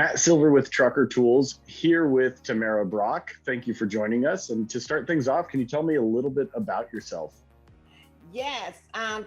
Matt Silver with Trucker Tools, here with Tamara Brock. Thank you for joining us. And to start things off, can you tell me a little bit about yourself? Yes,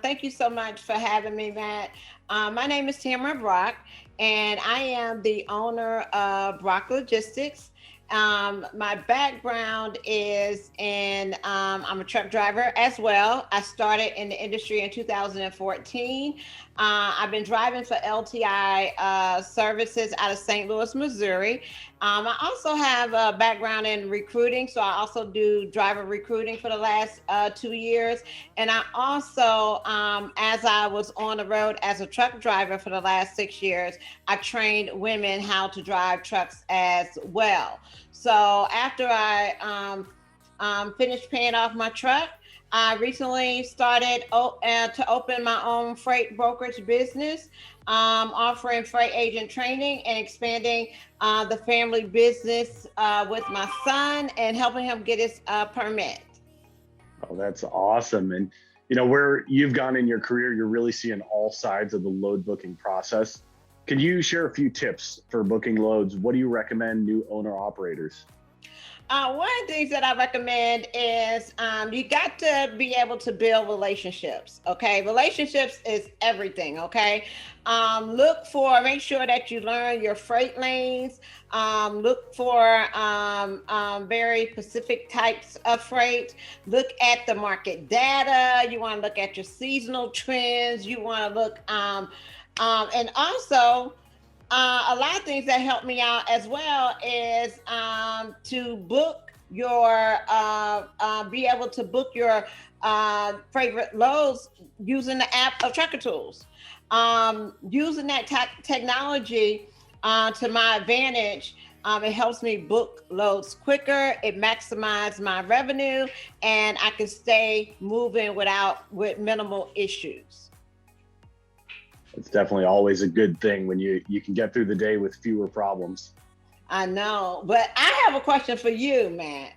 thank you so much for having me, Matt. My name is Tamara Brock, and I am the owner of Brock Logistics. My background is I'm a truck driver as well. I started in the industry in 2014. I've been driving for LTI services out of St. Louis, Missouri. I also have a background in recruiting, so I also do driver recruiting for the last 2 years. And I also, as I was on the road as a truck driver for the last 6 years, I trained women how to drive trucks as well. So after I finished paying off my truck, I recently started to open my own freight brokerage business, offering freight agent training and expanding the family business with my son and helping him get his permit. Oh, that's awesome. And where you've gone in your career, you're really seeing all sides of the load booking process. Can you share a few tips for booking loads? What do you recommend new owner operators? One of the things that I recommend is you got to be able to build relationships. Okay, relationships is everything. Okay, make sure that you learn your freight lanes. Look for very specific types of freight. Look at the market data. You want to look at your seasonal trends. You want to look and also. A lot of things that help me out as well is to book your, be able to book your favorite loads using the app of Trucker Tools. Using that technology to my advantage, it helps me book loads quicker. It maximizes my revenue, and I can stay moving with minimal issues. It's definitely always a good thing when you can get through the day with fewer problems. I know, but I have a question for you, Matt.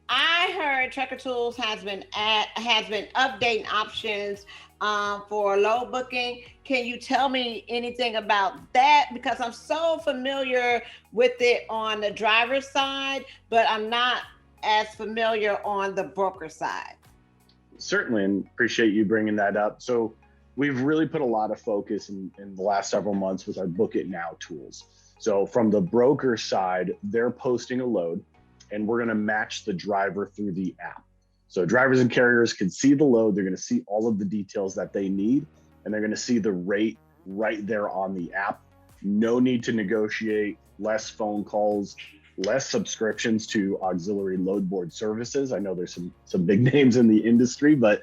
I heard Trucker Tools has been updating options for load booking. Can you tell me anything about that? Because I'm so familiar with it on the driver's side, but I'm not as familiar on the broker side. Certainly, and appreciate you bringing that up. So we've really put a lot of focus in the last several months with our Book It Now tools. So from the broker side, they're posting a load and we're going to match the driver through the app. So drivers and carriers can see the load. They're going to see all of the details that they need, and they're going to see the rate right there on the app. No need to negotiate, less phone calls, less subscriptions to auxiliary load board services. I know there's some big names in the industry, but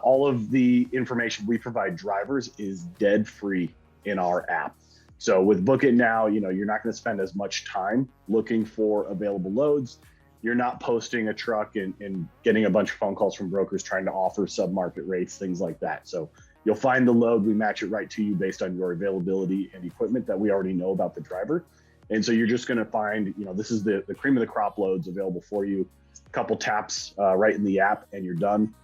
all of the information we provide drivers is dead free in our app. So with Book It Now, you're not going to spend as much time looking for available loads. You're not posting a truck and getting a bunch of phone calls from brokers trying to offer sub-market rates, things like that. So you'll find the load, we match it right to you based on your availability and equipment that we already know about the driver. And so you're just going to find, this is the cream of the crop loads available for you. A couple taps right in the app and you're done.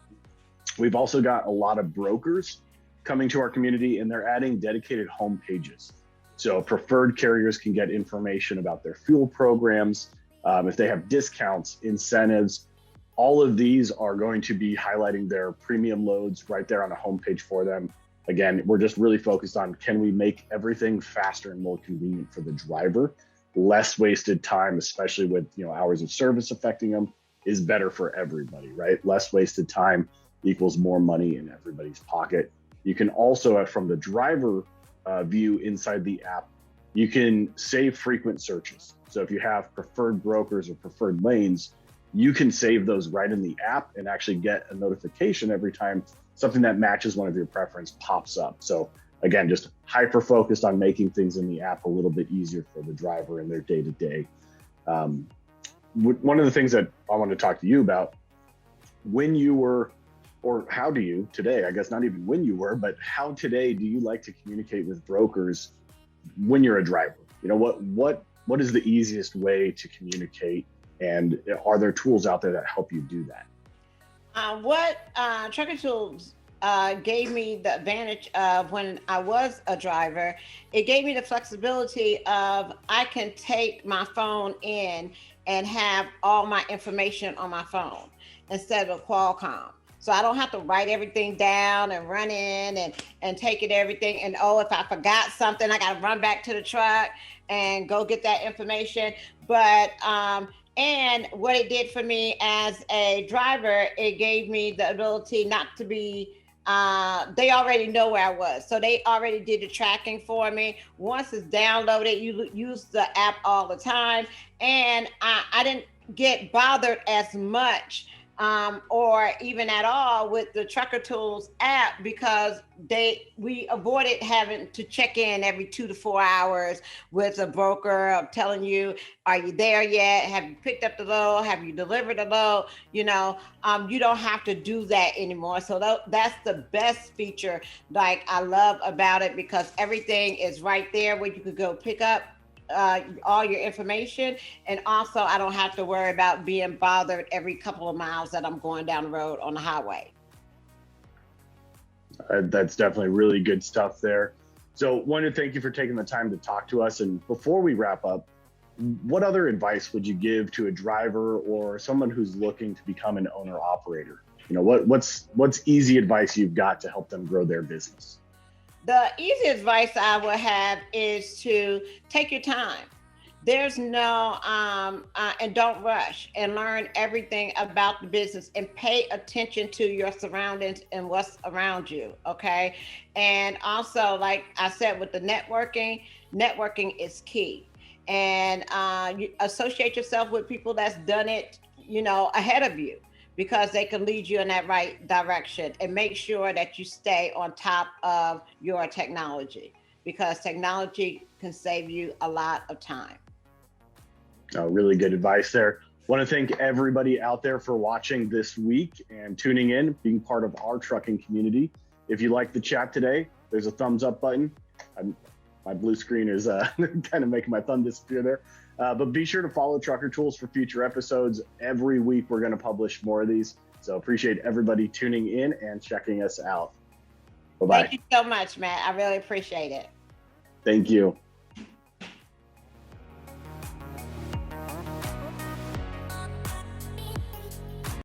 We've also got a lot of brokers coming to our community, and they're adding dedicated home pages. So preferred carriers can get information about their fuel programs, if they have discounts, incentives. All of these are going to be highlighting their premium loads right there on a homepage for them. Again, we're just really focused on, can we make everything faster and more convenient for the driver? Less wasted time, especially with hours of service affecting them, is better for everybody, right? Less wasted time equals more money in everybody's pocket. You can also, from the driver view inside the app, you can save frequent searches. So if you have preferred brokers or preferred lanes, you can save those right in the app and actually get a notification every time something that matches one of your preference pops up. So again, just hyper focused on making things in the app a little bit easier for the driver in their day-to-day. One of the things that I want to talk to you about, when you were, or how do you today, I guess not even when you were, but how today do you like to communicate with brokers when you're a driver? What is the easiest way to communicate, and are there tools out there that help you do that? What Trucker Tools gave me the advantage of when I was a driver. It gave me the flexibility of I can take my phone in and have all my information on my phone instead of Qualcomm. So I don't have to write everything down and run in and take it everything. And oh, if I forgot something, I got to run back to the truck and go get that information. But and what it did for me as a driver, it gave me the ability not to be, they already know where I was. So they already did the tracking for me. Once it's downloaded, you use the app all the time. And I didn't get bothered as much or even at all with the Trucker Tools app because we avoided having to check in every 2 to 4 hours with a broker telling you, are you there yet? Have you picked up the load? Have you delivered the load? You don't have to do that anymore. So that's the best feature like I love about it because everything is right there where you could go pick up all your information, and also I don't have to worry about being bothered every couple of miles that I'm going down the road on the highway. That's definitely really good stuff there. So wanted to thank you for taking the time to talk to us. And before we wrap up, what other advice would you give to a driver or someone who's looking to become an owner operator? What's easy advice you've got to help them grow their business? The easy advice I would have is to take your time. There's no, and don't rush and learn everything about the business and pay attention to your surroundings and what's around you. Okay. And also, like I said, with the networking is key. And you associate yourself with people that's done it, ahead of you, because they can lead you in that right direction, and make sure that you stay on top of your technology because technology can save you a lot of time. Really good advice there. Want to thank everybody out there for watching this week and tuning in, being part of our trucking community. If you like the chat today, there's a thumbs up button. My blue screen is kind of making my thumb disappear there. But be sure to follow Trucker Tools for future episodes. Every week, we're going to publish more of these. So appreciate everybody tuning in and checking us out. Bye-bye. Thank you so much, Matt. I really appreciate it. Thank you.